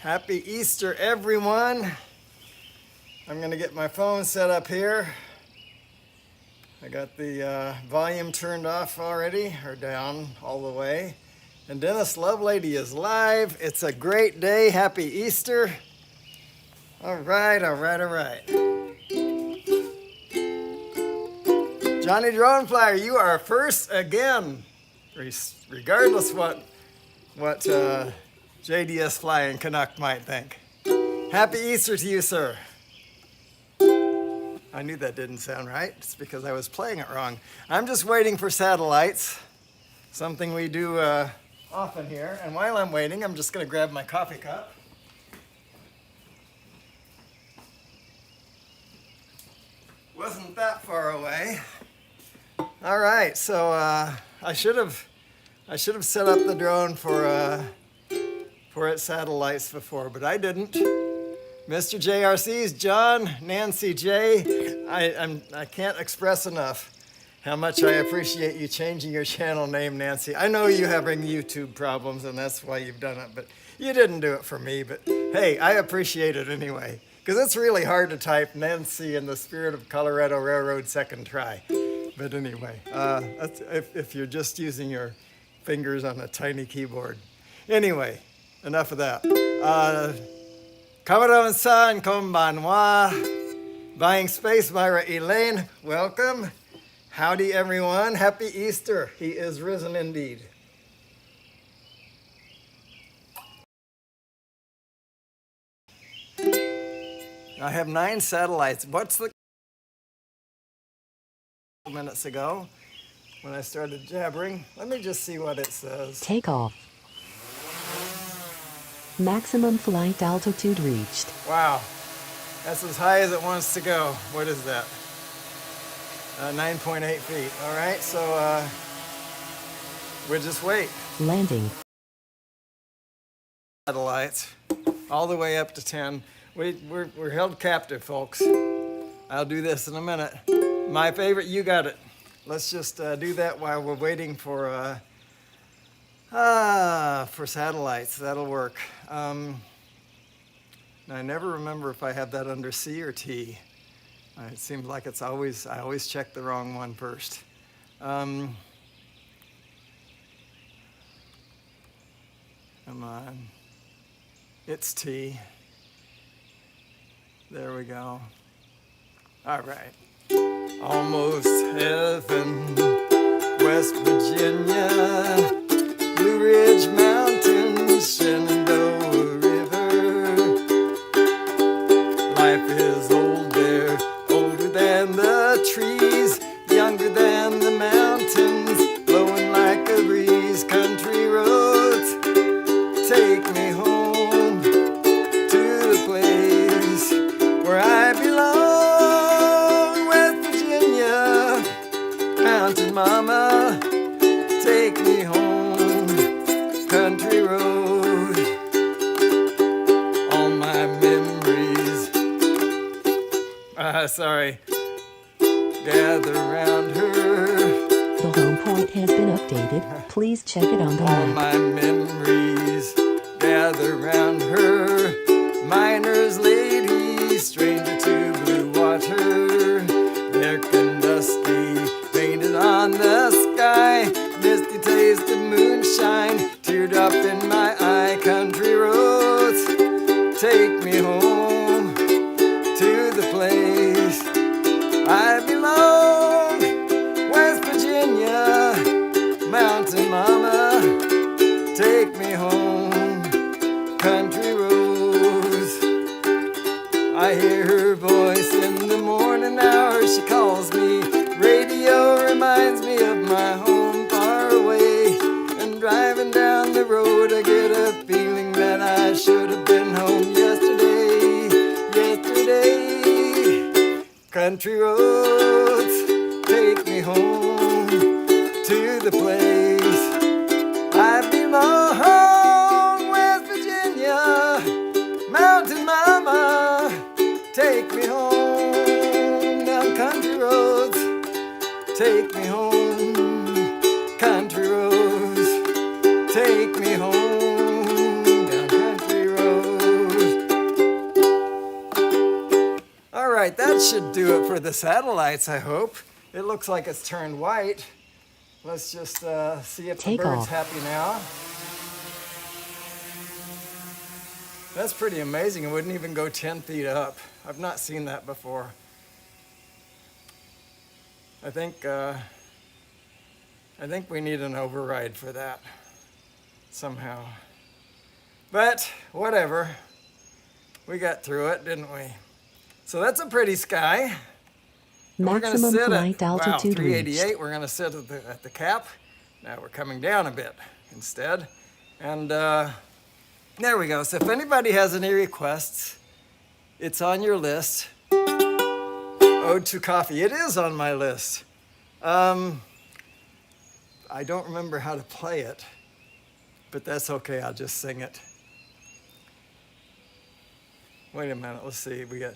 Happy Easter, everyone. I'm gonna get my phone set up here. I got the volume turned off already, or down all the way. And Dennis Lovelady is live. It's a great day. Happy Easter. All right. Johnny Drone Flyer, you are first again, regardless what JDS Flying Canuck might think. Happy Easter to you, sir. I knew that didn't sound right. It's because I was playing it wrong. I'm just waiting for satellites, something we do often here. And while I'm waiting, I'm just going to grab my coffee cup. Wasn't that far away. All right, so I should have set up the drone for its satellites before, but I didn't. Mr. JRC's John, Nancy J. I can't express enough how much I appreciate you changing your channel name, Nancy. I know you having YouTube problems, and that's why you've done it, but you didn't do it for me. But hey, I appreciate it anyway, because it's really hard to type Nancy in the Spirit of Colorado Railroad second try. But anyway, if you're just using your fingers on a tiny keyboard. Anyway, enough of that. Kamaron-san, konbanwa. Buying Space, Myra Elaine, welcome. Howdy, everyone. Happy Easter. He is risen indeed. I have 9 satellites. What's the minutes ago when I started jabbering? Let me just see what it says. Takeoff. Maximum flight altitude reached. Wow, that's as high as it wants to go. What is that? 9.8 feet. All right, so we'll just wait. Landing. Satellites, all the way up to 10. We're held captive, folks. I'll do this in a minute. My favorite, you got it. Let's just do that while we're waiting for satellites. That'll work. I never remember if I have that under C or T. It seems like I always check the wrong one first. Come on. It's T. There we go. All right. Almost heaven, West Virginia, Blue Ridge Mountains, Shenandoah River. Life is old there, older than the trees, younger than the mountains, blowing like a breeze. Country roads, take me home to the place where I belong. Mountain mama, take me home, country road. All my memories, gather round her. The home point has been updated. Please check it on the map. All my memories, gather round her. Miner's lady, stranger to blue water. Dark and dusty, painted on the sky, misty taste of moonshine, teardrop in my eye. Country roads, take me home to the place I belong. West Virginia, mountain mama, take me home. Country roads, I hear her voice in the morning hour. She calls me. Radio reminds me of my home far away. And driving down the road, I get a feeling that I should have been home yesterday. Country roads, take me home to the place I belong. West Virginia, mountain mama, take me home. Down country roads, take me home. Country roads, take me home. Down country roads. right, that should do it for the satellites, I hope. It looks like it's turned white. Let's just see if the Take bird's off. happy now. That's pretty amazing. It wouldn't even go 10 feet up. I've not seen that before. I think we need an override for that somehow. But whatever. We got through it, didn't we? So that's a pretty sky. And we're gonna Maximum sit flight at, wow, altitude 388. reached. We're gonna sit at the cap. Now we're coming down a bit instead. And there we go. So if anybody has any requests, it's on your list. Ode to Coffee. It is on my list. I don't remember how to play it, but that's okay. I'll just sing it. Wait a minute. Let's see. We got...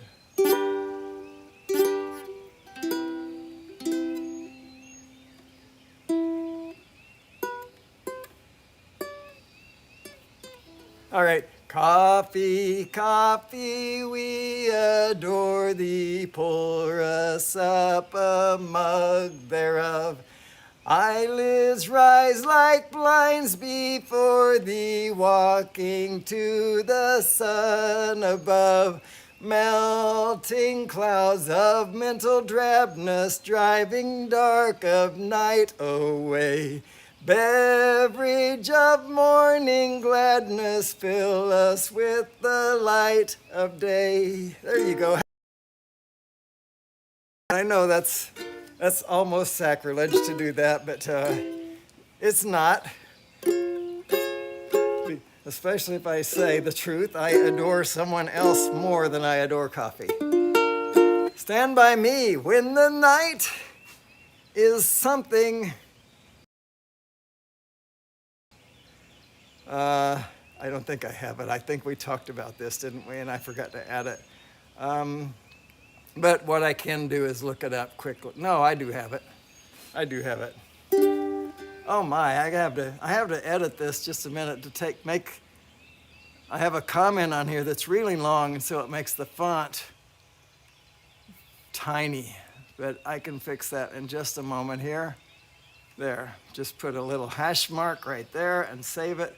All right. Coffee, coffee, we adore thee. Pour us up a mug thereof. Eyelids rise like blinds before thee, walking to the sun above. Melting clouds of mental drabness, driving dark of night away. Beverage of morning gladness, fill us with the light of day. There you go. I know that's almost sacrilege to do that, but it's not. Especially if I say the truth, I adore someone else more than I adore coffee. Stand by me when the night is something. I don't think I have it. I think we talked about this, didn't we? And I forgot to add it. But what I can do is look it up quickly. No, I do have it. I do have it. Oh my, I have to edit this just a minute to I have a comment on here that's really long, and so it makes the font tiny. But I can fix that in just a moment here. There, just put a little hash mark right there and save it.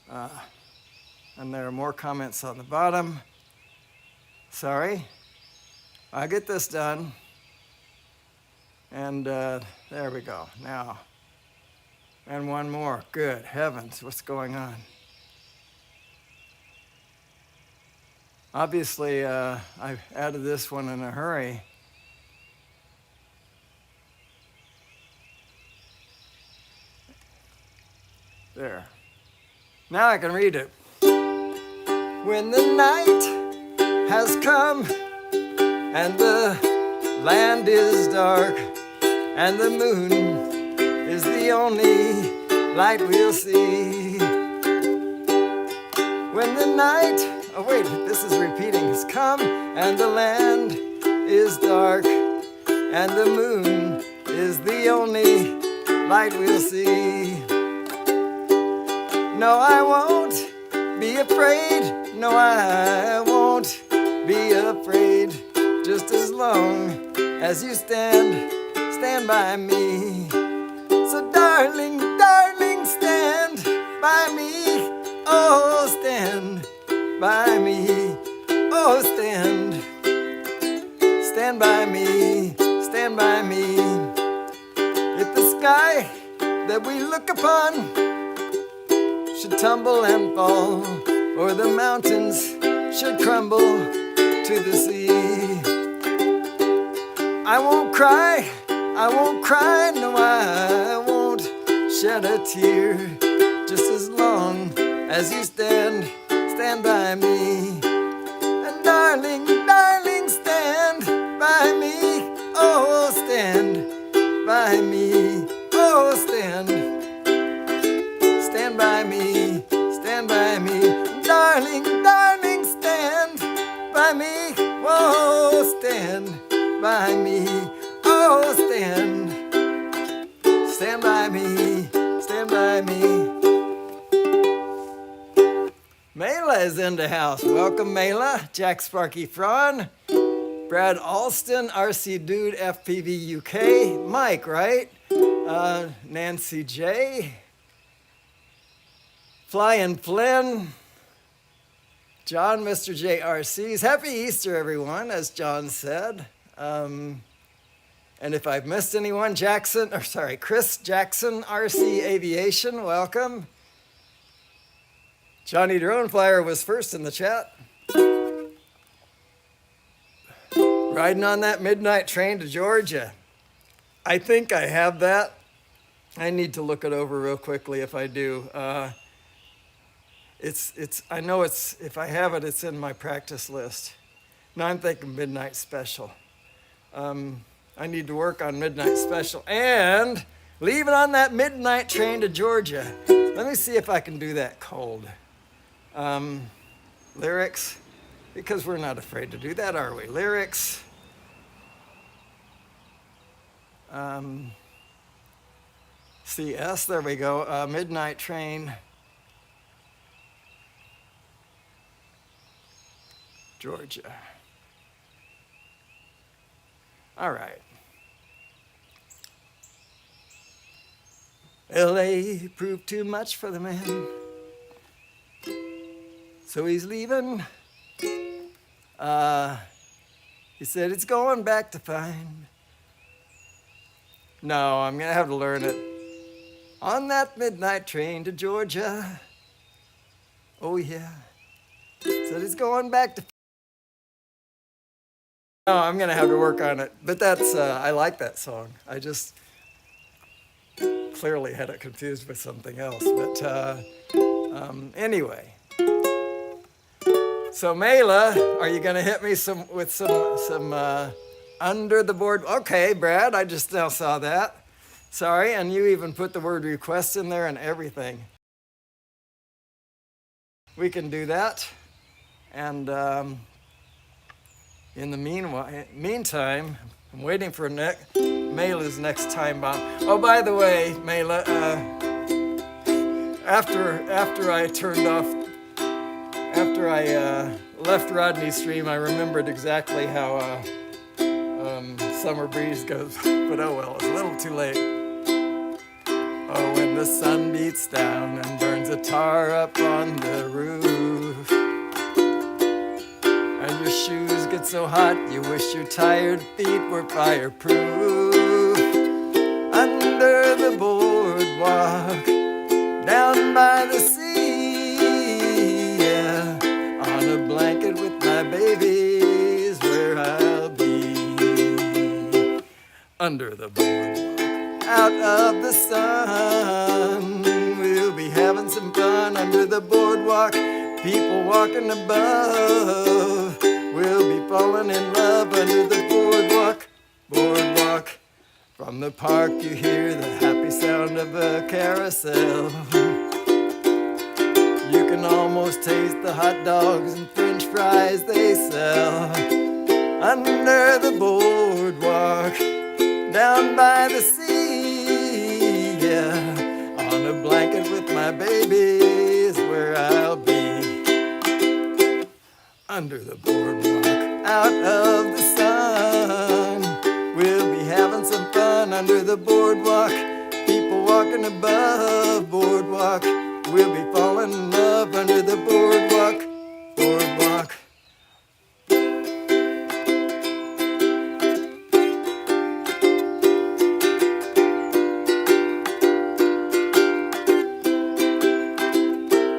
And there are more comments on the bottom. Sorry. I'll get this done. And there we go. Now, and one more. Good heavens, what's going on? Obviously, I added this one in a hurry. There. Now I can read it. When the night has come and the land is dark and the moon is the only light we'll see. When the night, oh wait, this is repeating, has come and the land is dark and the moon is the only light we'll see. No, I won't be afraid. No, I won't be afraid. Just as long as you stand by me. So darling, darling, stand by me. Oh, stand by me. Oh, stand by me. Stand by me. If the sky that we look upon should tumble and fall, or the mountains should crumble to the sea, I won't cry, no, I won't shed a tear, just as long as you stand by me. And darling, darling, stand by me. Oh, stand by me. Oh, stand by me. Stand by me. Darling, darling, stand by me. Oh, stand by me. Oh, stand by me. Stand by me. Mela is in the house. Welcome, Mela. Jack Sparky Frawn. Brad Alston, RC Dude, FPV UK. Mike, right? Nancy J. Flying Flynn. John, Mr. JRCs. Happy Easter, everyone, as John said. And if I've missed anyone, Chris Jackson, RC Aviation, welcome. Johnny Drone Flyer was first in the chat. Riding on that midnight train to Georgia. I think I have that. I need to look it over real quickly if I do. I know if I have it, it's in my practice list. Now I'm thinking Midnight Special. I need to work on Midnight Special and leaving on that midnight train to Georgia. Let me see if I can do that cold. Lyrics, because we're not afraid to do that, are we? Lyrics. CS, there we go. Midnight train. Georgia. All right. LA proved too much for the man, so he's leaving. He said it's going back to find. No, I'm gonna have to learn it. On that midnight train to Georgia. Oh yeah. Said it's going back to. No, I'm gonna have to work on it. But that's I like that song. I just clearly had it confused with something else. But anyway. So Mela, are you gonna hit me with some under the board? Okay, Brad, I just now saw that. Sorry, and you even put the word request in there and everything. We can do that. And in the meantime, I'm waiting for Mela's next time bomb. Oh, by the way, Mela, after I left Rodney's stream, I remembered exactly how Summer Breeze goes. But oh well, it's a little too late. Oh, when the sun beats down and burns a tar up on the roof, and your shoes get so hot you wish your tired feet were fireproof. Under the boardwalk, down by the sea, yeah, on a blanket with my babies, where I'll be. Under the boardwalk, out of the sun, we'll be having some fun. Under the boardwalk, people walking above, we'll be falling in love. Under the boardwalk, boardwalk. From the park you hear the happy sound of a carousel. You can almost taste the hot dogs and french fries they sell. Under the boardwalk, down by the sea, yeah, on a blanket with my babies, where I'll be. Under the boardwalk, out of the sun, we'll be having some fun. Under the boardwalk, people walking above. Boardwalk, we'll be falling in love. Under the boardwalk, boardwalk.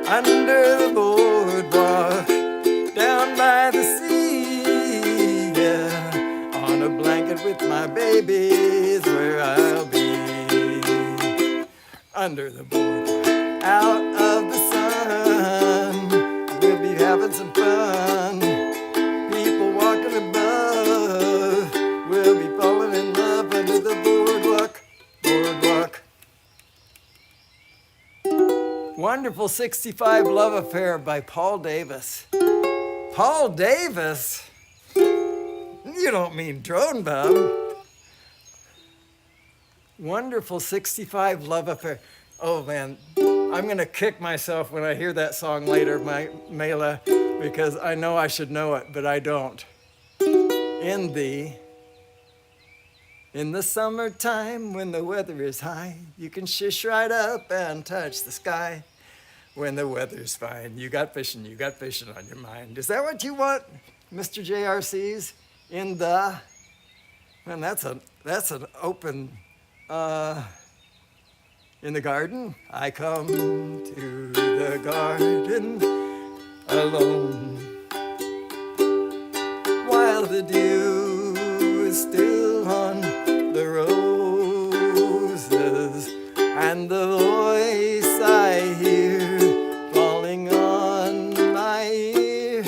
Under the boardwalk, down by the sea, yeah, on a blanket with my babies, where I'll be. Under the boardwalk, out of the sun, we'll be having some fun. People walking above, we'll be falling in love. Under the boardwalk, boardwalk. Wonderful 65 Love Affair by Paul Davis. Paul Davis? You don't mean Drone Bum. Wonderful 65 Love Affair. Oh man, I'm going to kick myself when I hear that song later, Mela, because I know I should know it, but I don't. in thee. In the summertime when the weather is high, you can shish right up and touch the sky. When the weather's fine, you got fishing on your mind. Is that what you want, Mr. JRCs? In the, and that's an open, in the garden. I come to the garden alone, while the dew is still on the roses, and the voice I hear falling on my ear.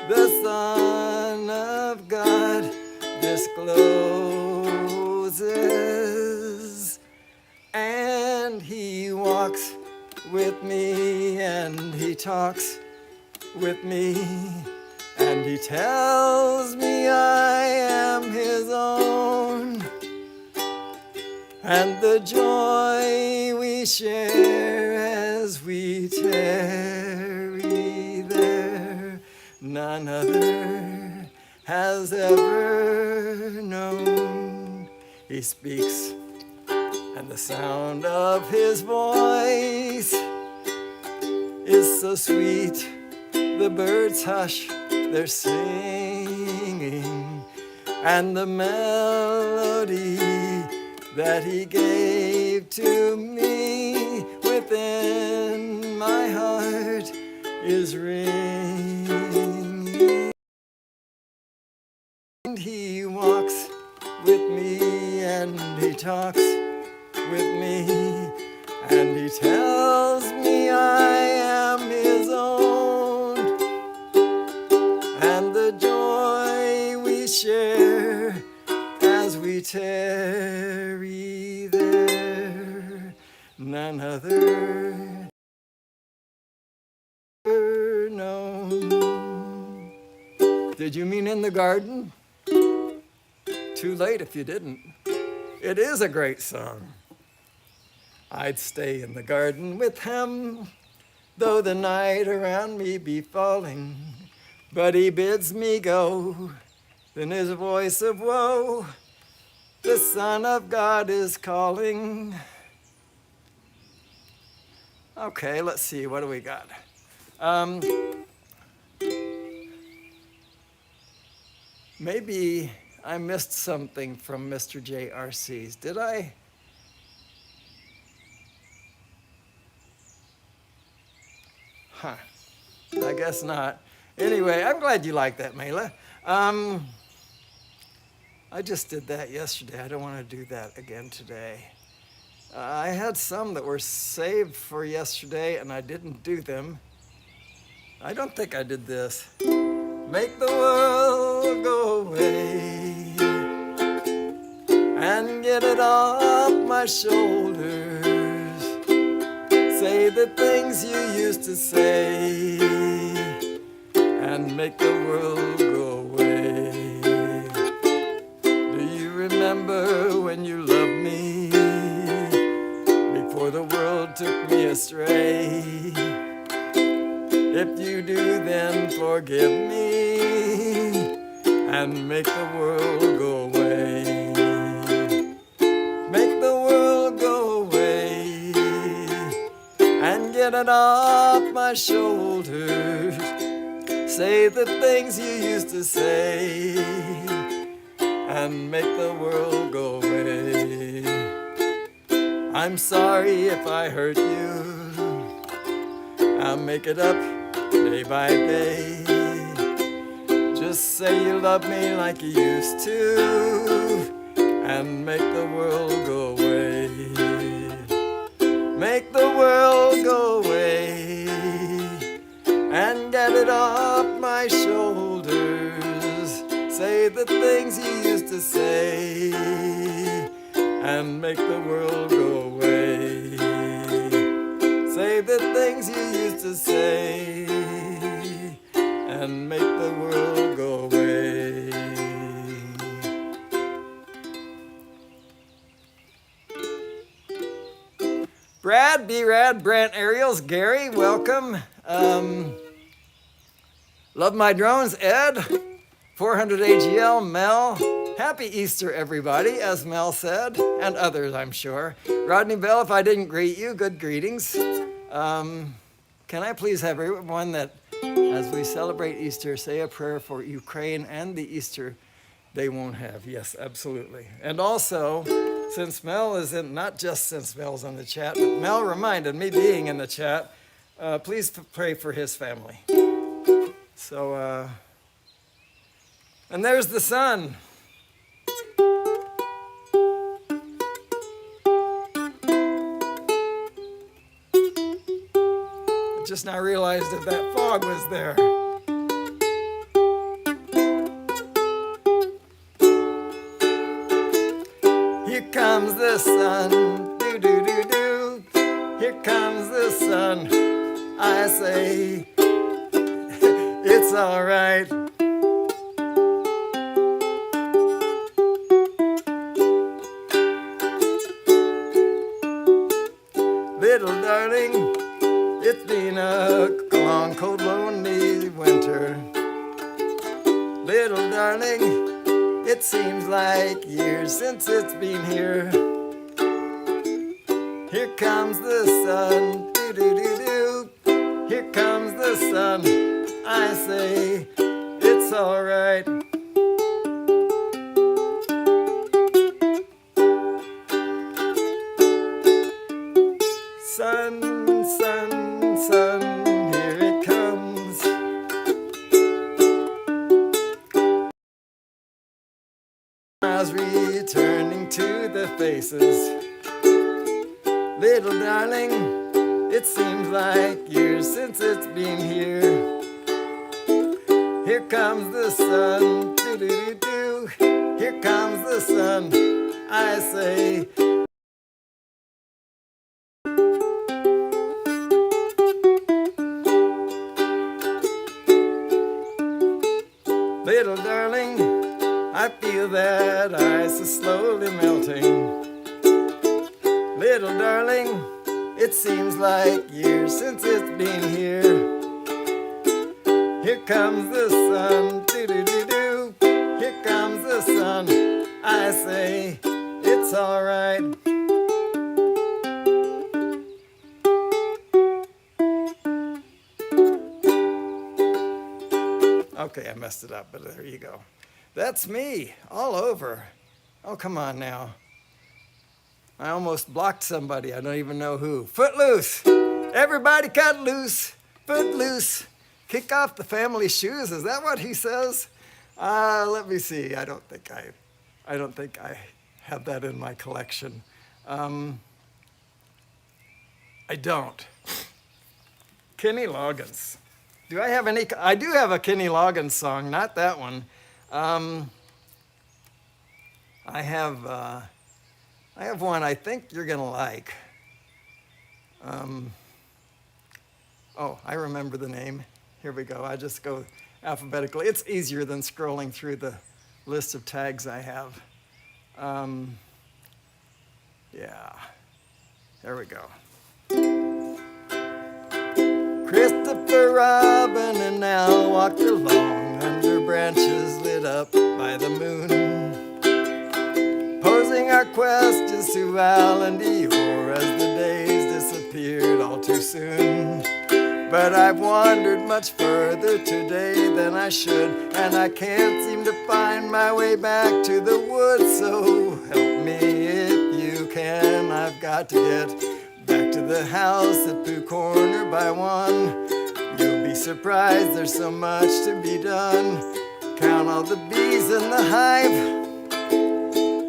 The Son of God discloses, and he walks with me, and he talks with me, and he tells me I am his own. And the joy we share as we tarry there, none other has ever known. He speaks, and the sound of his voice is so sweet. The birds hush their singing, and the melody that he gave to me within my heart is ringing. And he walks with me, and he talks with me, and he tells me I am his own. And the joy we share as we tarry there, none other known. Did you mean in the garden? Too late if you didn't. It is a great song. I'd stay in the garden with him, though the night around me be falling. But he bids me go, in his voice of woe, the Son of God is calling. Okay, let's see, what do we got? Maybe I missed something from Mr. JRC's. Did I? Huh, I guess not. Anyway, I'm glad you like that, Mela. I just did that yesterday. I don't want to do that again today. I had some that were saved for yesterday, and I didn't do them. I don't think I did this. Make the world go away and get it off my shoulders. Say the things you used to say and make the world go away. Do you remember when you loved me before the world took me astray? If you do, then forgive me and make the world go away. Make the world go away and get it off my shoulders. Say the things you used to say and make the world go away. I'm sorry if I hurt you. I'll make it up day by day. Just say you love me like you used to and make the world go away. Make the world go away and get it off my shoulders. Say the things you used to say and make the world go away. Say the things you used to say and make the world go away. Brad, B-Rad, Brent, Ariels, Gary, welcome. Love my drones, Ed. 400 AGL, Mel. Happy Easter, everybody, as Mel said, and others, I'm sure. Rodney Bell, if I didn't greet you, good greetings. Can I please have everyone that, as we celebrate Easter, say a prayer for Ukraine and the Easter they won't have? Yes, absolutely. And also, since Mel is in, not just since Mel's in the chat, but Mel reminded me being in the chat, please pray for his family. So, and there's the sun. I just now realized that that fog was there. Here comes the sun, do do do do. Here comes the sun. I say, it's all right. Little darling, it's been a long, cold, lonely winter. Little darling, it seems like years since it's been here. Here comes the sun, do do do do. Here comes the sun. I say, it's all right. Sun, sun, sun, here it comes. Smiles returning to the faces. Little darling, it seems like years since it's been here. Here comes the sun, do do do do. Here comes the sun. I say, little darling, I feel that ice is slowly melting. Little darling, it seems like years since it's been here. Here comes the sun, do do do do. Here comes the sun. I say, it's all right. Okay, I messed it up, but there you go. That's me, all over. Oh, come on now. I almost blocked somebody, I don't even know who. Footloose! Everybody cut loose! Footloose! Kick off the family shoes, is that what he says? Let me see, I don't think I have that in my collection. I don't. Kenny Loggins. Do I have any? I do have a Kenny Loggins song, not that one. I have one I think you're gonna like. Oh, I remember the name. Here we go. I just go alphabetically. It's easier than scrolling through the list of tags I have. Yeah. There we go. Christopher Robin and Al walked along under branches lit up by the moon, posing our questions to Al and Eeyore as the days disappeared all too soon. But I've wandered much further today than I should, and I can't seem to find my way back to the woods. So help me if you can, I've got to get back to the house at Pooh Corner by 1. You'll be surprised, there's so much to be done. Count all the bees in the hive,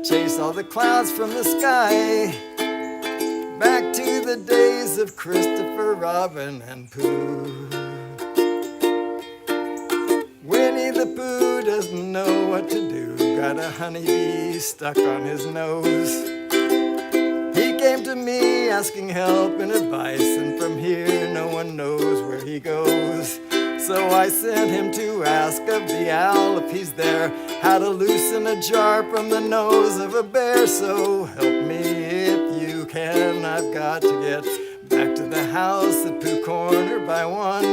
chase all the clouds from the sky. Back to the days of Christopher Robin and Pooh. Winnie the Pooh doesn't know what to do, got a honeybee stuck on his nose. He came to me asking help and advice, and from here no one knows where he goes. So I sent him to ask of the owl if he's there, how to loosen a jar from the nose of a bear. So help me if you can, I've got to get back to the house at Pooh Corner by 1.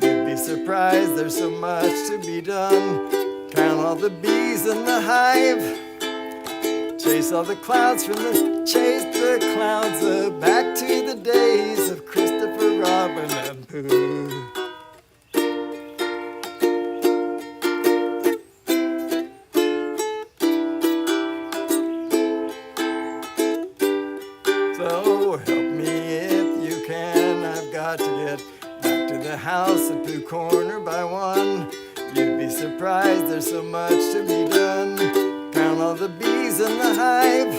You'd be surprised, there's so much to be done. count all the bees in the hive, chase all the clouds back to the days of Christopher Robin and Pooh. So help me if you can, I've got to get back to the house at Pooh Corner by 1. You'd be surprised, there's so much to be done. Count all the bees in the hive,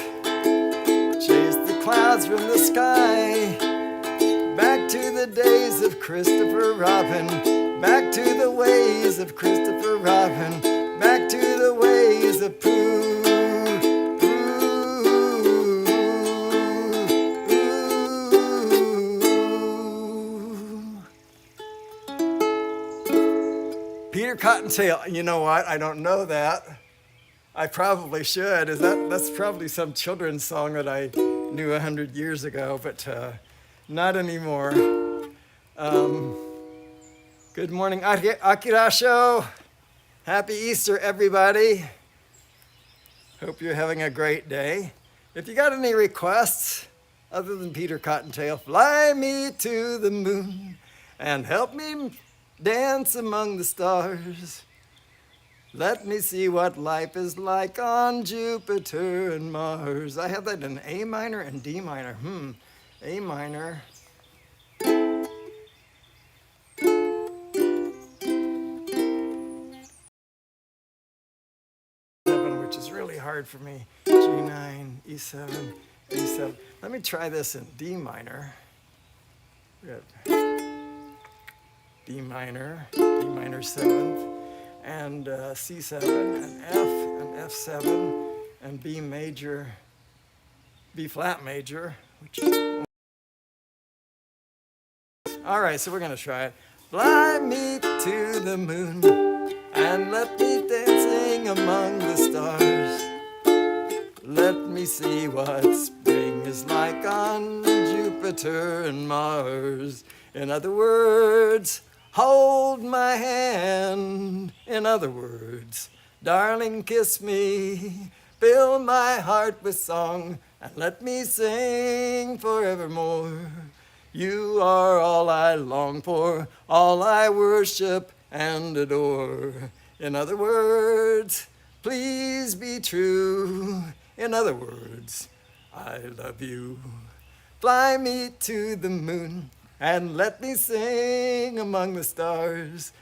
chase the clouds from the sky, back to the days of Christopher Robin, back to the ways of Christopher Robin, back to the ways of Pooh. Peter Cottontail, you know what? I don't know that. I probably should. That's probably some children's song that I knew 100 years ago, but not anymore. Good morning, Akirasho. Happy Easter, everybody. Hope you're having a great day. If you got any requests other than Peter Cottontail, fly me to the moon and help me dance among the stars. Let me see what life is like on Jupiter and Mars. I have that in A minor and D minor. A minor. Which is really hard for me. G9, E7, A7. Let me try this in D minor. We got D minor 7th, and C7, and F7, and B major, B flat major. All right, so we're gonna try it. Fly me to the moon and let me dancing among the stars. Let me see what spring is like on Jupiter and Mars. In other words, hold my hand. In other words, darling, kiss me, fill my heart with song, and let me sing forevermore. You are all I long for, all I worship and adore. In other words, please be true. In other words, I love you. Fly me to the moon and let me sing among the stars.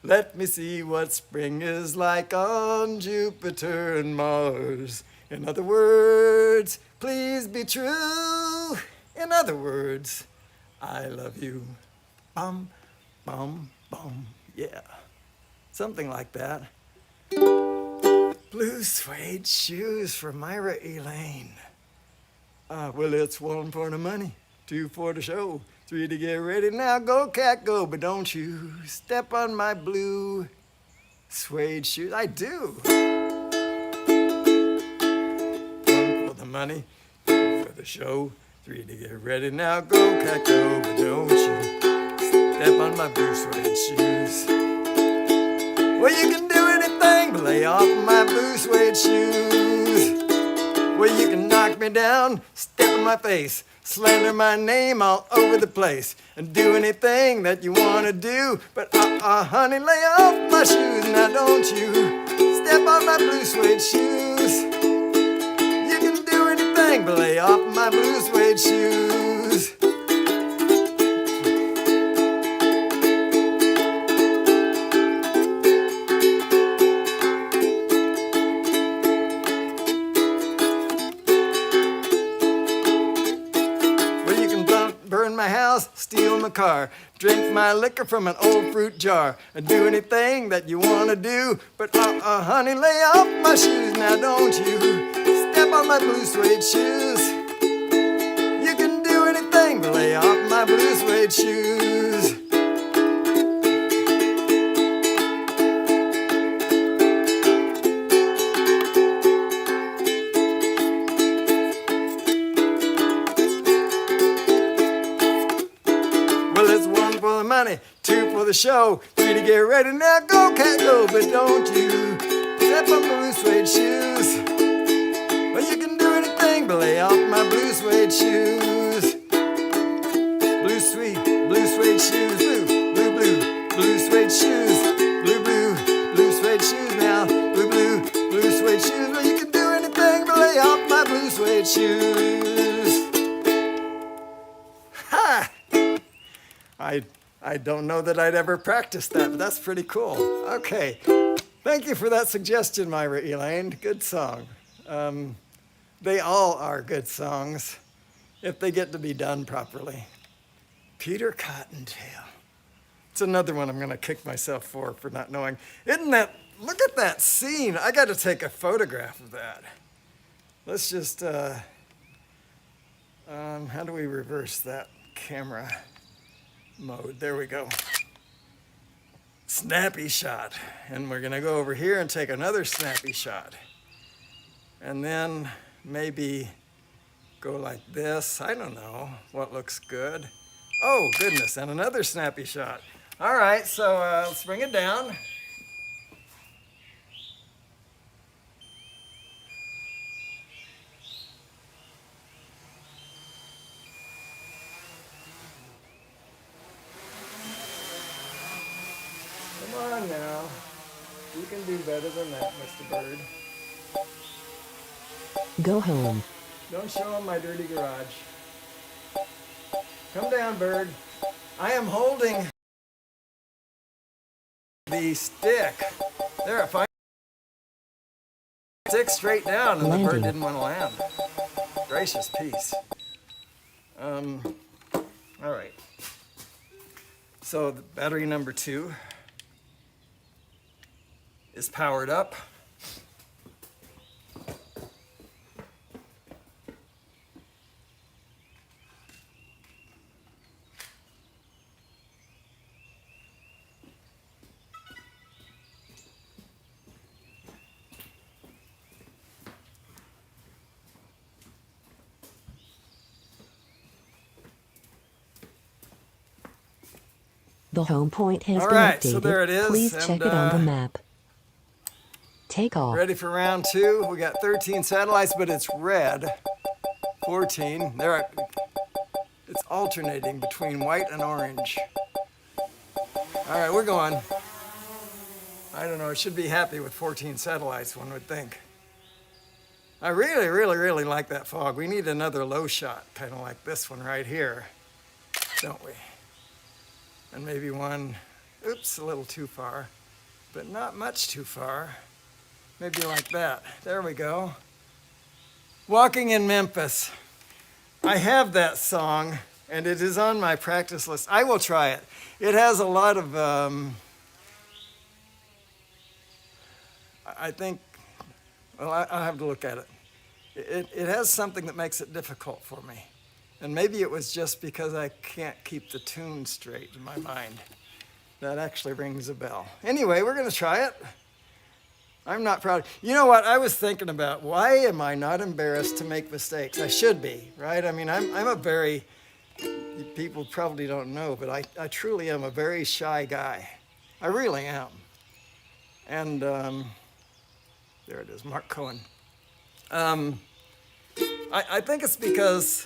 Let me see what spring is like on Jupiter and Mars. In other words, please be true. In other words, I love you. Bum, bum, bum. Yeah. Something like that. Blue suede shoes for Myra Elaine. Well, it's 1 for the money, 2 for the show, 3 to get ready. Now go, cat, go, but don't you step on my blue suede shoes. I do. 1 for the money, 2 for the show, 3 to get ready. Now go, cat, go, but don't you step on my blue suede shoes. Well, you can do anything but lay off my blue suede shoes. Well, you can knock me down, step in my face, slander my name all over the place, and do anything that you want to do. But honey, lay off my shoes. Now don't you step on my blue suede shoes. You can do anything but lay off my blue suede shoes. Burn my house, steal my car, drink my liquor from an old fruit jar, and do anything that you want to do. But honey, lay off my shoes. Now don't you step on my blue suede shoes. You can do anything but lay off my blue suede shoes. Well, it's 1 for the money, 2 for the show, 3 to get ready. Now go, cat, go, but don't you step on blue suede shoes. Well, you can do anything but lay off my blue suede shoes. Blue suede shoes, blue suede shoes, blue suede shoes now, blue suede shoes. Well, you can do anything but lay off my blue suede shoes. Ha! I don't know that I'd ever practiced that, but that's pretty cool. Okay, thank you for that suggestion, Myra Elaine. Good song. They all are good songs if they get to be done properly. Peter Cottontail. It's another one I'm going to kick myself for not knowing. Isn't that, look at that scene. I got to take a photograph of that. Let's just, how do we reverse that camera mode? There we go. Snappy shot. And we're going to go over here and take another snappy shot. And then maybe go like this. I don't know what looks good. Oh, goodness, and another snappy shot. All right, so let's bring it down. Come on now. You can do better than that, Mr. Bird. Go home. Don't show him my dirty garage. Come down, Bird. I am holding the stick. There, if I stick straight down and the bird didn't want to land. Gracious peace. All right. So the battery number 2 is powered up. The home point has All been right, updated. so there it is, Please check it on the map. Take off. Ready for round 2. We got 13 satellites, but it's red. 14. There are, it's alternating between white and orange. All right, we're going. I don't know, it should be happy with 14 satellites, one would think. I really, really, really like that fog. We need another low shot, kind of like this one right here, don't we? And maybe one, oops, a little too far, but not much too far. Maybe like that. There we go. Walking in Memphis. I have that song, and it is on my practice list. I will try it. It has a lot of, I think, well, I'll have to look at it. It has something that makes it difficult for me. And maybe it was just because I can't keep the tune straight in my mind. That actually rings a bell. Anyway, we're going to try it. I'm not proud. You know what? I was thinking about, why am I not embarrassed to make mistakes? I should be, right? I mean, I'm a very, people probably don't know, but I truly am a very shy guy. I really am. And there it is, Mark Cohen. I think it's because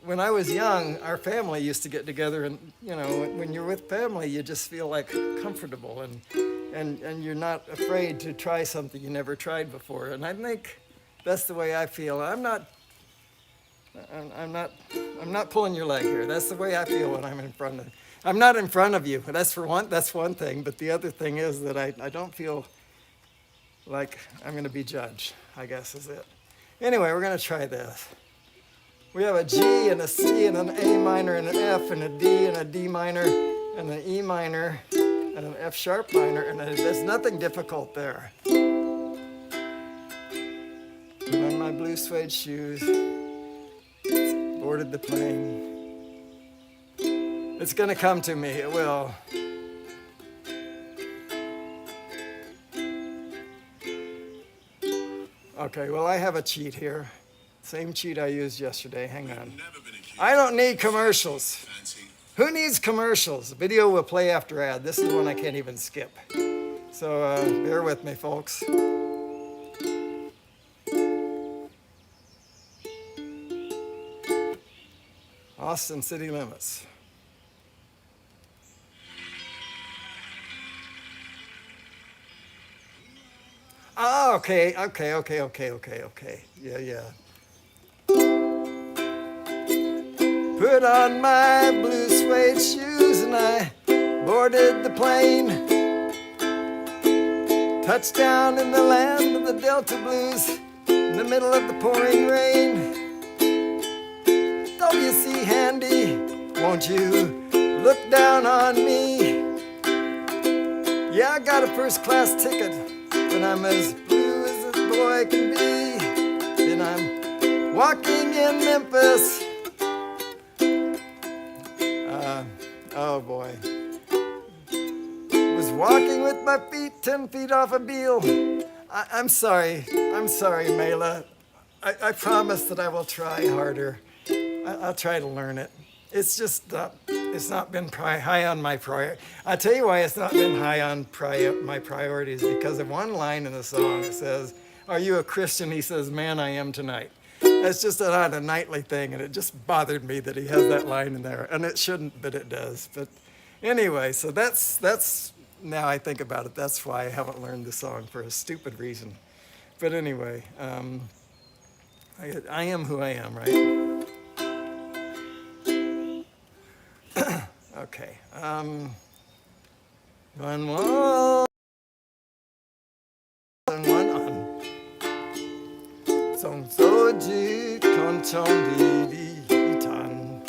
when I was young, our family used to get together, and you know, when you're with family, you just feel like comfortable, and you're not afraid to try something you never tried before. And I think that's the way I feel. I'm not pulling your leg here. That's the way I feel when I'm in front of. I'm not in front of you. That's one thing. But the other thing is that I don't feel like I'm going to be judged, I guess is it. Anyway, we're going to try this. We have a G and a C and an A minor and an F and a D and a D minor and an E minor and an F sharp minor, and there's nothing difficult there. Put on my blue suede shoes, boarded the plane. It's going to come to me, it will. Okay, well, I have a cheat here. Same cheat I used yesterday. Hang on. I don't need commercials. Who needs commercials? The video will play after ad. This is one I can't even skip. So bear with me, folks. Austin city limits. Oh, okay. Yeah. Put on my blue suede shoes and I boarded the plane. Touchdown in the land of the Delta Blues in the middle of the pouring rain. W.C. Handy, won't you look down on me? Yeah, I got a first class ticket, but I'm as blue as a boy can be. Then I'm walking in Memphis. Oh boy. Was walking with my feet 10 feet off a Beale. I'm sorry, Mela. I promise that I will try harder. I'll try to learn it. It's just, it's not been high on my priority. I'll tell you why it's not been high on my priorities, because of one line in the song. It says, "Are you a Christian?" He says, "Man, I am tonight." That's just not a nightly thing, and it just bothered me that he has that line in there. And it shouldn't, but it does. But anyway, so that's now I think about it, that's why I haven't learned the song, for a stupid reason. But anyway, I am who I am, right? Okay. One more. One on. Song so ji kon chong di di tan.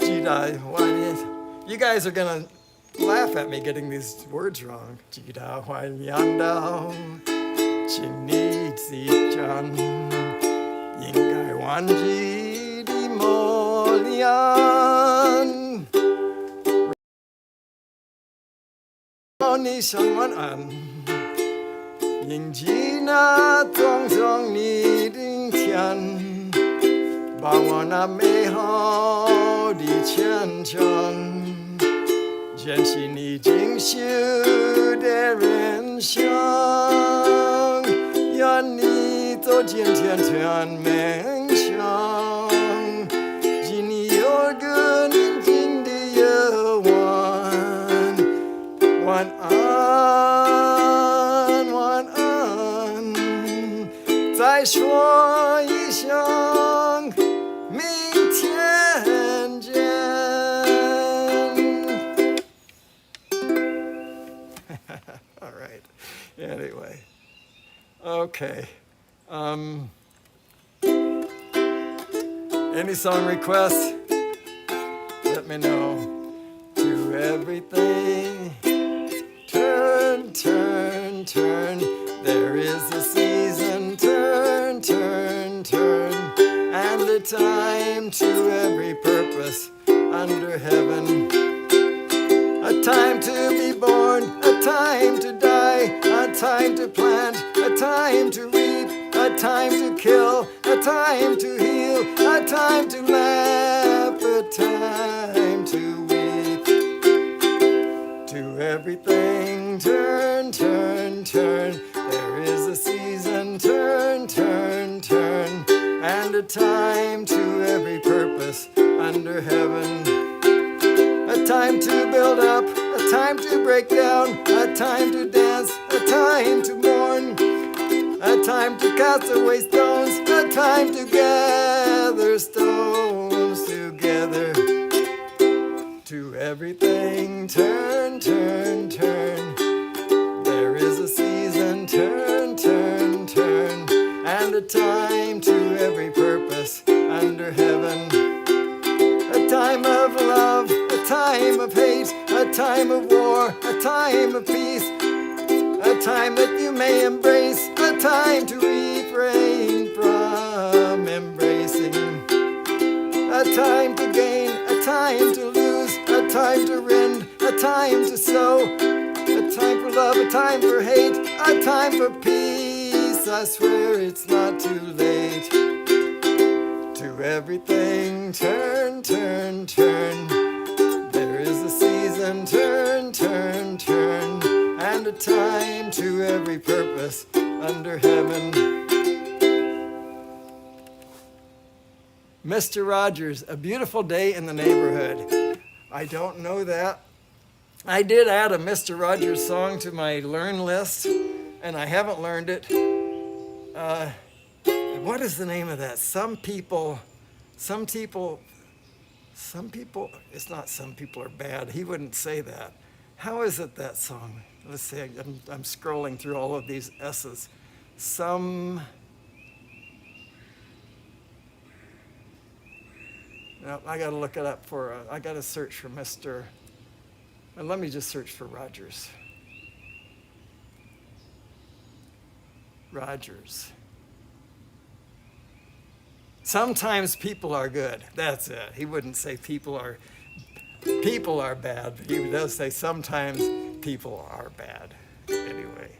Ji dai wan it. You guys are gonna laugh at me getting these words wrong. Ji da wan yan dao. Chin ni zi chan. Ying gai wan ji di mo lian. Ni shang wan an. Ying ji na zong zong ni ding tian. Ba wan na mei hao di qian cheng. Jian xi ni jing xiu de ren xiang. Yan ni zuo jian tian tuan meng xiang. Ji ni you gun jing di ye wan. Wan an, 再说一声，明天见。All right. Anyway. Okay. Any song requests? Let me know. To everything. Turn, turn, turn. There is a season. Turn, turn, turn. And a time to every purpose under heaven. A time to be born, a time to die, a time to plant, a time to reap, a time to kill, a time to heal, a time to laugh, a time to weep. To everything, turn, turn, turn. There is a season, turn, turn, turn. And a time to every purpose under heaven. A time to build up, a time to break down, a time to dance, a time to mourn, a time to cast away stones, a time to gather stones together. To everything, turn, turn, turn. There is a season, turn, turn, turn. And a time to every purpose under heaven. A time of love, a time of hate, a time of war, a time of peace, a time that you may embrace, a time to refrain from embracing, a time to gain, a time to lose, a time to rend, a time to sow, a time for love, a time for hate, a time for peace. I swear it's not too late. To everything, turn, turn, turn. There is a season, turn, turn, turn. And a time to every purpose under heaven. Mr. Rogers, A Beautiful Day in the Neighborhood. I don't know that. I did add a Mr. Rogers song to my learn list, and I haven't learned it. What is the name of that? Some people, it's not some people are bad. He wouldn't say that. How is it, that song? Let's see, I'm scrolling through all of these S's. No, I got to look it up I got to search for Mr. And let me just search for Rogers. Rogers. Sometimes people are good. That's it. He wouldn't say people are bad, but he does say sometimes people are bad. Anyway,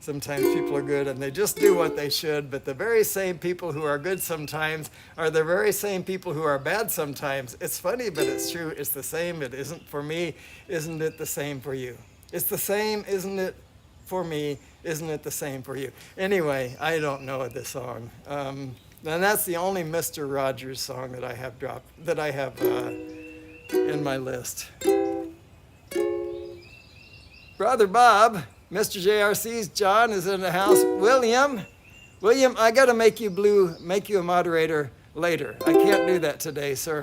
sometimes people are good and they just do what they should, but the very same people who are good sometimes are the very same people who are bad sometimes. It's funny, but it's true. It's the same. It isn't for me. Isn't it the same for you? It's the same, isn't it, for me? Isn't it the same for you? Anyway, I don't know this song. And that's the only Mr. Rogers song that I have in my list. Brother Bob, Mr. JRC's John is in the house. William, I got to make you a moderator later. I can't do that today, sir.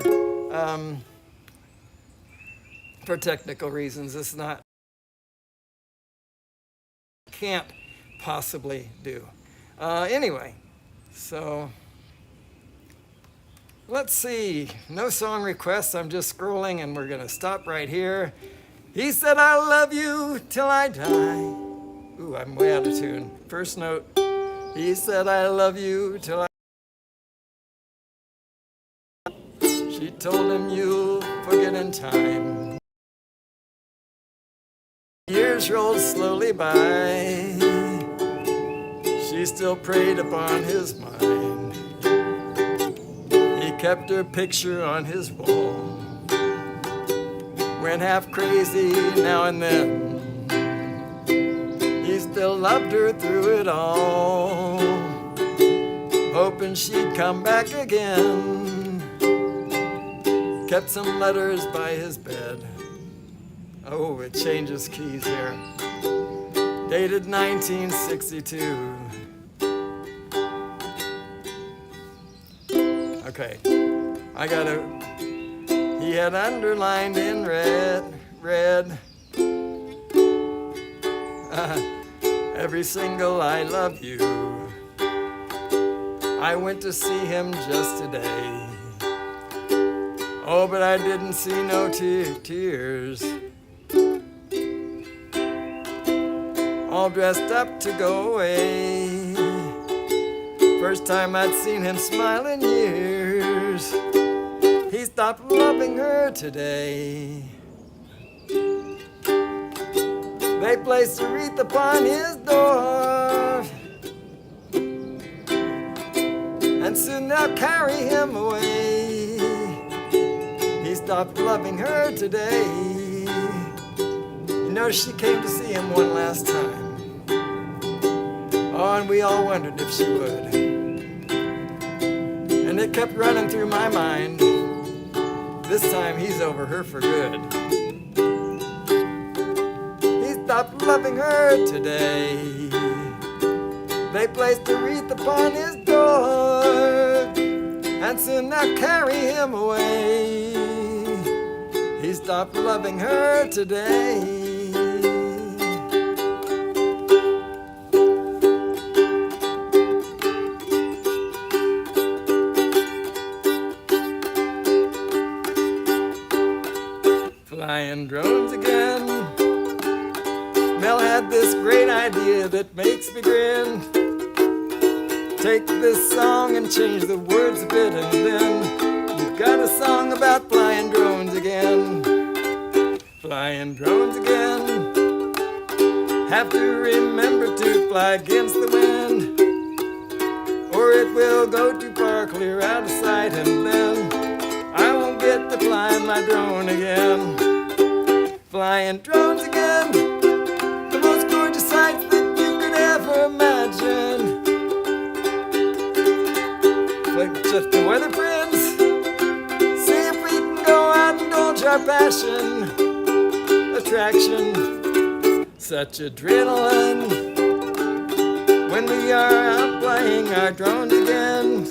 For technical reasons, it's not. Can't possibly do. Anyway, so let's see. No song requests. I'm just scrolling, and we're going to stop right here. He said, I love you till I die. Ooh, I'm way out of tune. First note. He said, I love you till I... She told him, you'll forget in time. Years rolled slowly by. She still preyed upon his mind. He kept her picture on his wall. Went half crazy now and then. He still loved her through it all, hoping she'd come back again. Kept some letters by his bed. Oh, it changes keys here. Dated 1962. Okay, he had underlined in red, every single I love you. I went to see him just today. Oh, but I didn't see no tears. All dressed up to go away. First time I'd seen him smile in years. He stopped loving her today. They placed a wreath upon his door, and soon they'll carry him away. He stopped loving her today. You know, she came to see him one last time. Oh, and we all wondered if she would. And it kept running through my mind. This time he's over her for good. He stopped loving her today. They placed a wreath upon his door, and soon they'll carry him away. He stopped loving her today. Flying drones again. Mel had this great idea that makes me grin. Take this song and change the words a bit, and then you've got a song about flying drones again. Flying drones again. Have to remember to fly against the wind, or it will go too far clear out of sight, and then I won't get to fly my drone again. Flying drones again, the most gorgeous sights that you could ever imagine. Just the weather friends, see if we can go out and indulge our passion. Attraction, such adrenaline when we are out flying our drones again.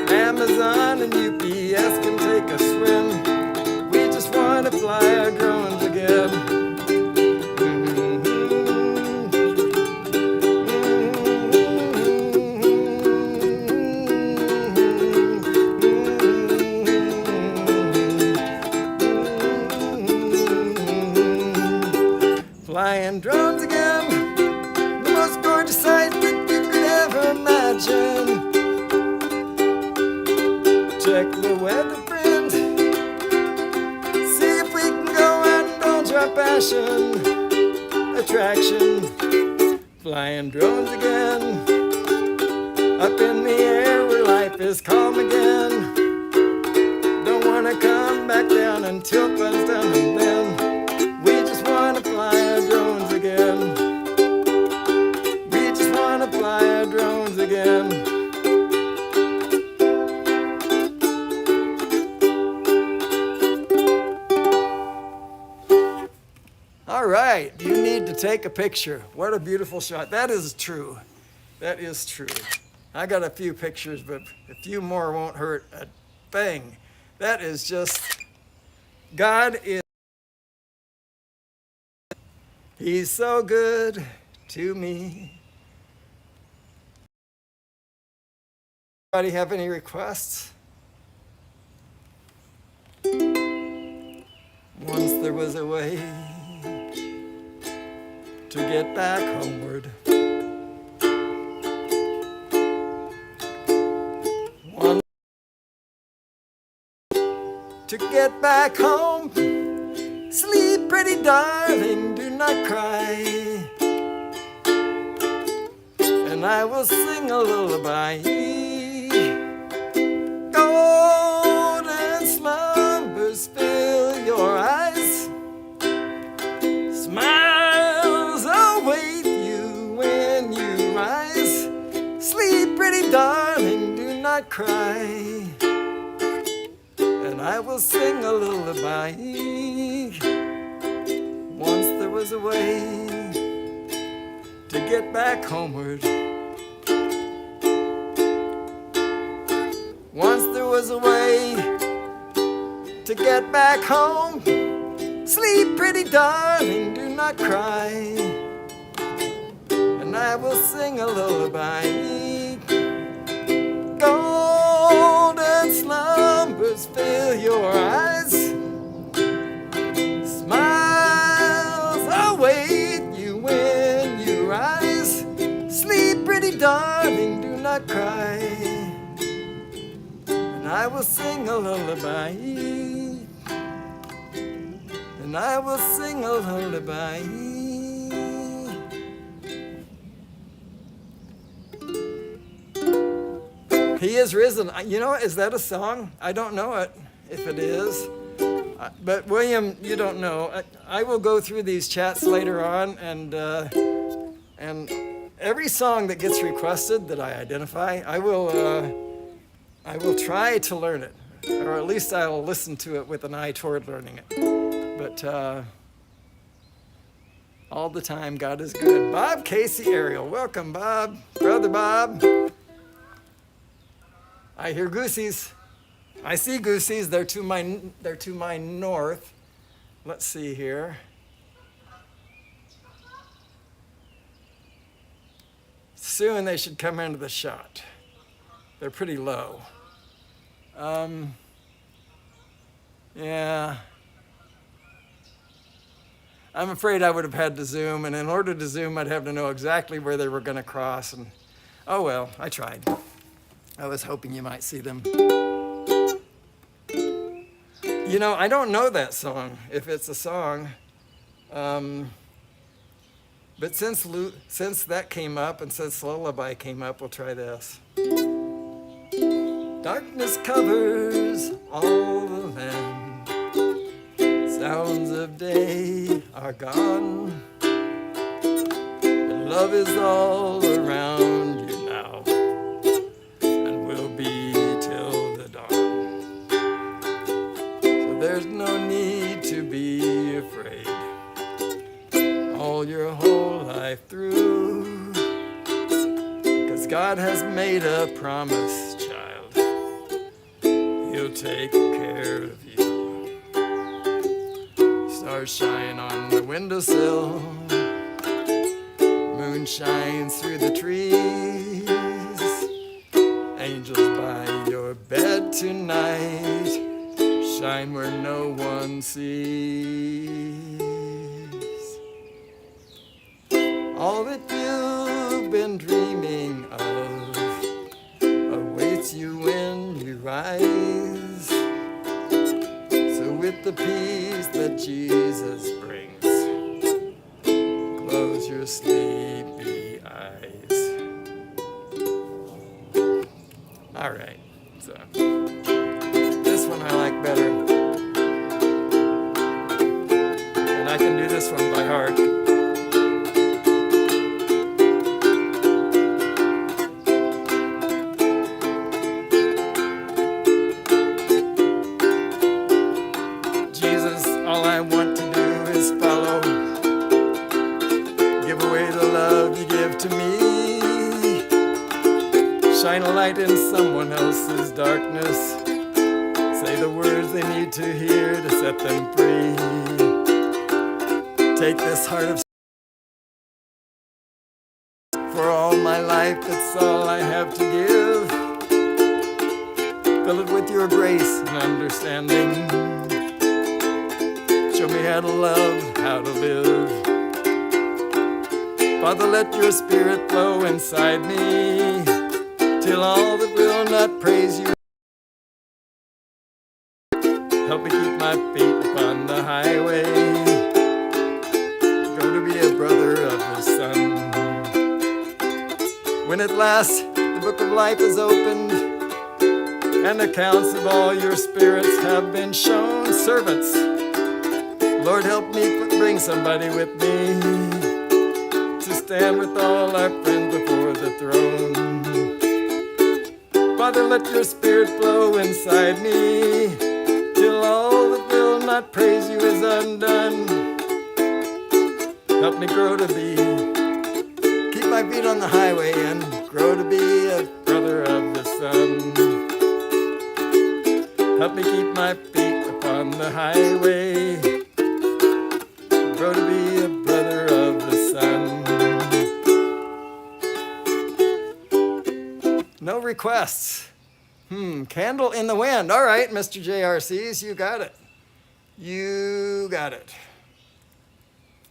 Amazon and UPS can take a swim. We just want to fly our drones again. Flying drones again, the most gorgeous sight that you could ever imagine. Check the weather, friend, see if we can go and indulge our passion. Attraction, flying drones again, up in the air where life is calm again. Don't want to come back down until fun's done, and then we just want to fly our drones again. We just want to fly our drones again. All right, you need to take a picture. What a beautiful shot. That is true. That is true. I got a few pictures, but a few more won't hurt a thing. That is just, God is, He's so good to me. Anybody have any requests? Once there was a way to get back homeward. One to get back home. Sleep, pretty darling, do not cry. And I will sing a lullaby. Golden slumbers fill your eyes. Smiles await you when you rise. Sleep, pretty darling, do not cry. And I will sing a lullaby. Once there was a way to get back homeward. Once there was a way to get back home. Sleep, pretty darling, do not cry. And I will sing a lullaby. Golden slumbers fill your eyes. Smiles await you when you rise. Sleep, pretty darling, do not cry. And I will sing a lullaby. And I will sing a lullaby. He is risen. You know, is that a song? I don't know it, if it is. But William, you don't know. I will go through these chats later on, and every song that gets requested that I identify, I will try to learn it, or at least I will listen to it with an eye toward learning it. But all the time, God is good. Bob, Casey, Ariel, welcome, Bob, brother Bob. I hear goosies. I see goosies. They're to my north. Let's see here. Soon they should come into the shot. They're pretty low. Yeah. I'm afraid I would have had to zoom, and in order to zoom, I'd have to know exactly where they were going to cross. And oh well, I tried. I was hoping you might see them. You know, I don't know that song, if it's a song. But since that came up, and since Lullaby came up, we'll try this. Darkness covers all the land. Sounds of are gone. And love is all around you now, and will be till the dawn. So there's no need to be afraid all your whole life through, 'cause God has made a promise, child. He'll take care of you. Stars shine on the windowsill, moon shines through the trees, angels by your bed tonight shine where no one sees. All that you've been dreaming of awaits you when you rise. So with the peace that Jesus brings, close your sleepy eyes. All right, so this one I like better, and I can do this one by heart. Jesus, all I want to do is follow. Give away the love you give to me. Shine a light in someone else's darkness. Say the words they need to hear to set them free. Take this heart of for all my life, it's all I have to give. Fill it with your grace and understanding. Show me how to love, how to live. Father, let your spirit flow inside me, till all that will not praise you. Help me keep my feet upon the highway. Go to be a brother of the sun. When at last the book of life is opened, and accounts of all your spirits have been shown, servants, Lord, help me bring somebody with me to stand with all our friends before the throne. Father, let your spirit flow inside me, till all that will not praise you is undone. Help me grow to be, keep my feet on the highway and grow to be a brother of the sun. Help me keep my feet upon the highway, grow to be a brother of the sun. No requests. Candle in the wind. All right, Mr. JRCs, you got it. You got it.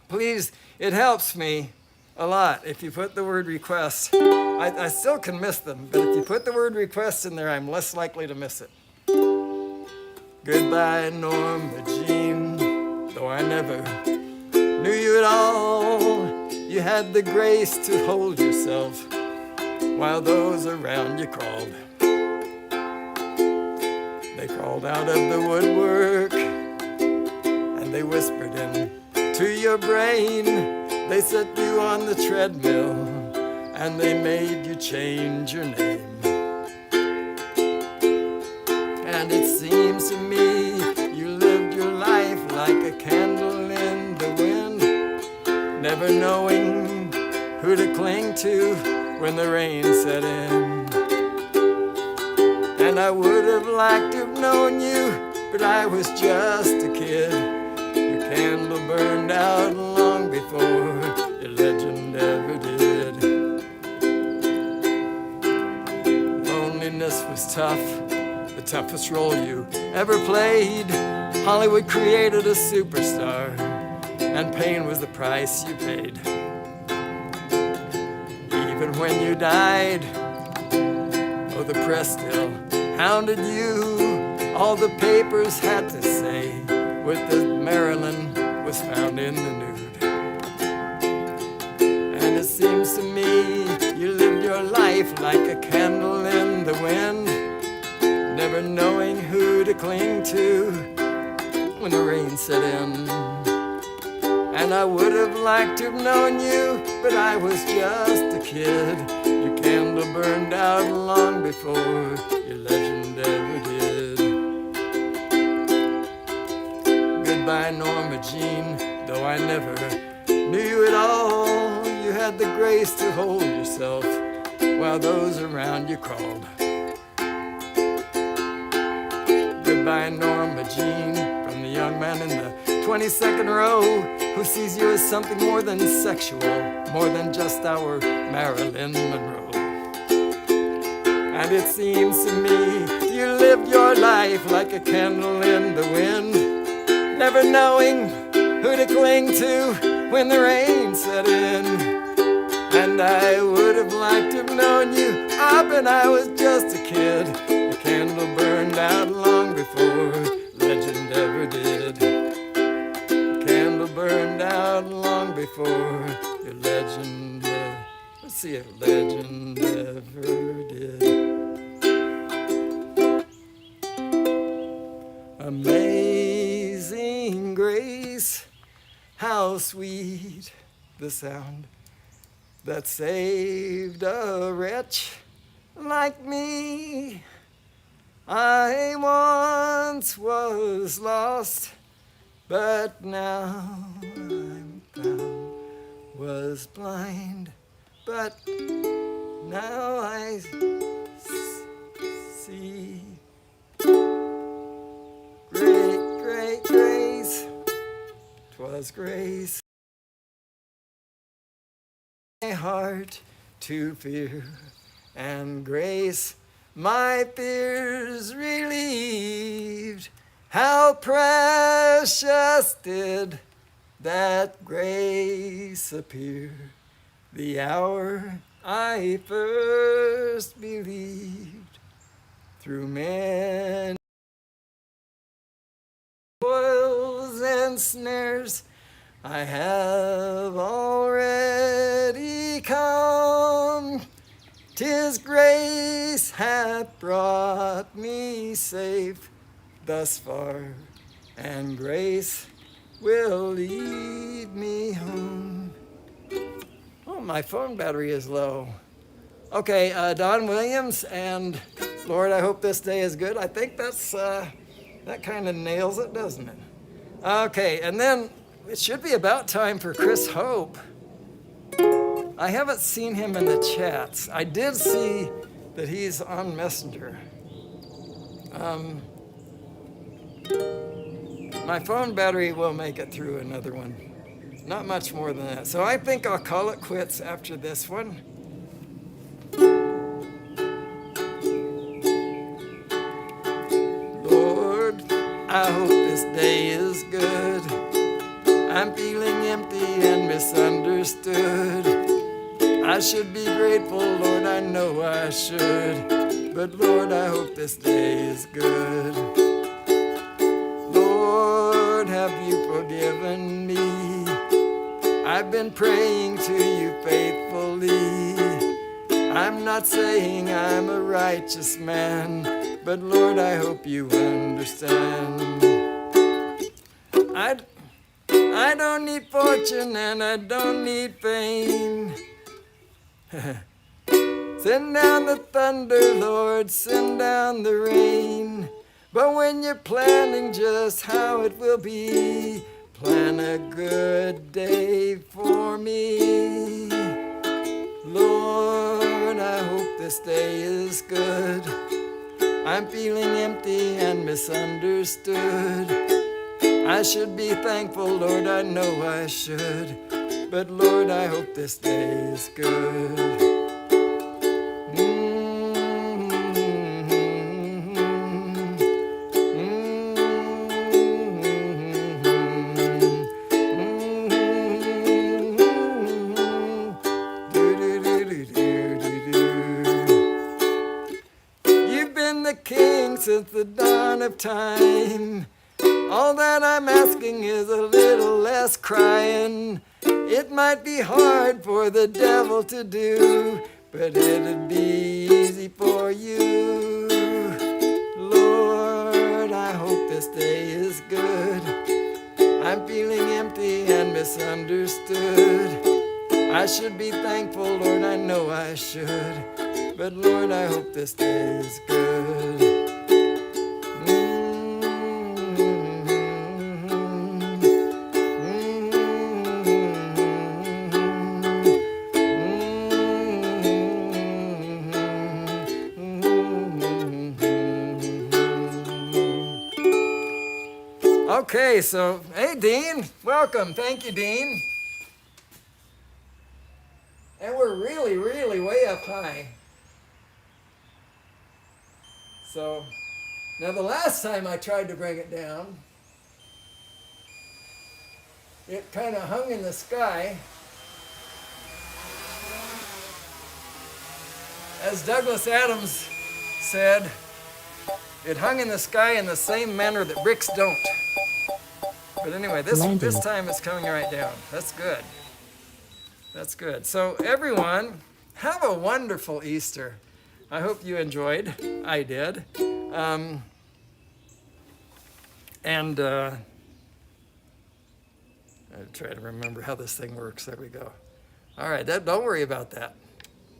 Please, it helps me a lot if you put the word request. I still can miss them, but if you put the word request in there, I'm less likely to miss it. Goodbye, Norma Jean, though I never knew you at all. You had the grace to hold yourself while those around you crawled. They crawled out of the woodwork and they whispered into your brain. They set you on the treadmill and they made you change your name. And it seems to me you lived your life like a candle in the wind, never knowing who to cling to when the rain set in. And I would have liked to have known you, but I was just a kid. Your candle burned out long before your legend ever did. Loneliness was tough, the toughest role you ever played. Hollywood created a superstar, and pain was the price you paid. Even when you died, oh, the press still hounded you. All the papers had to say was that Marilyn was found in the nude. And it seems to me you lived your life like a candle in the wind, never knowing who to cling to when the rain set in. And I would have liked to have known you, but I was just a kid. Your candle burned out long before your legend ever did. Goodbye, Norma Jean, though I never knew you at all. You had the grace to hold yourself while those around you crawled. Goodbye, Norma Jean, from the young man in the 22nd row who sees you as something more than sexual, more than just our Marilyn Monroe. And it seems to me you lived your life like a candle in the wind, never knowing who to cling to when the rain set in. And I would have liked to have known you, but I was just a kid. The candle burned out long before legend ever did. The candle burned out long before your legend, let's see if legend ever did. Amazing grace, how sweet the sound that saved a wretch like me. I once was lost, but now I'm found. Was blind, but now I see. Great, great grace, 'twas grace. My heart to fear, and grace my fears relieved. How precious did that grace appear the hour I first believed. Through many toils and snares I have already come. 'Tis grace hath brought me safe thus far, and grace will lead me home. Oh, my phone battery is low. Okay, Don Williams and Lord, I hope this day is good. I think that kind of nails it, doesn't it? Okay, and then it should be about time for Chris Hope. I haven't seen him in the chats. I did see that he's on Messenger. My phone battery will make it through another one. Not much more than that. So I think I'll call it quits after this one. Lord, I hope this day is good. I'm feeling empty and misunderstood. I should be grateful, Lord, I know I should. But Lord, I hope this day is good. Lord, have you forgiven me? I've been praying to you faithfully. I'm not saying I'm a righteous man, but Lord, I hope you understand. I don't need fortune and I don't need fame. Send down the thunder, Lord, send down the rain. But when you're planning just how it will be, plan a good day for me. Lord, I hope this day is good. I'm feeling empty and misunderstood. I should be thankful, Lord, I know I should. But Lord, I hope this day is good. You've been the king since the dawn of time. All that I'm asking is a little less crying. It might be hard for the devil to do, but it'd be easy for you. Lord, I hope this day is good. I'm feeling empty and misunderstood. I should be thankful, Lord, I know I should. But Lord, I hope this day is good. Okay, so, hey, Dean, welcome. Thank you, Dean. And we're really, really way up high. So, now the last time I tried to bring it down, it kind of hung in the sky. As Douglas Adams said, it hung in the sky in the same manner that bricks don't. But anyway, this time it's coming right down. That's good. That's good. So everyone, have a wonderful Easter. I hope you enjoyed. I did. I'll try to remember how this thing works. There we go. All right, don't worry about that.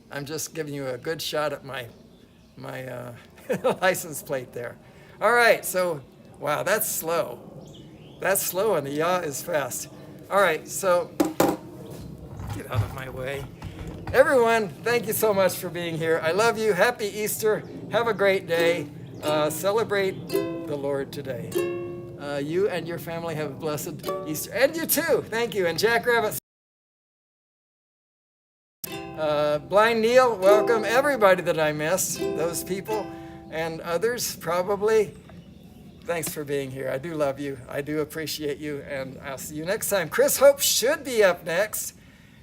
I'm just giving you a good shot at my license plate there. All right, so, wow, that's slow. That's slow and the yaw is fast. All right, so get out of my way. Everyone, thank you so much for being here. I love you. Happy Easter. Have a great day. Celebrate the Lord today. You and your family have a blessed Easter. And you too. Thank you. And Jack Rabbit. Blind Neil, welcome. Everybody that I missed, those people and others probably. Thanks for being here. I do love you. I do appreciate you. And I'll see you next time. Chris Hope should be up next.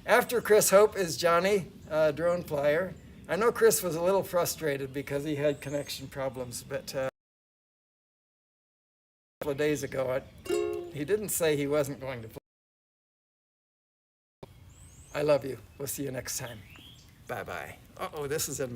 After Chris Hope is Johnny, Drone Flyer. I know Chris was a little frustrated because he had connection problems, but a couple of days ago, he didn't say he wasn't going to play. I love you. We'll see you next time. Bye-bye. Uh-oh, this is in my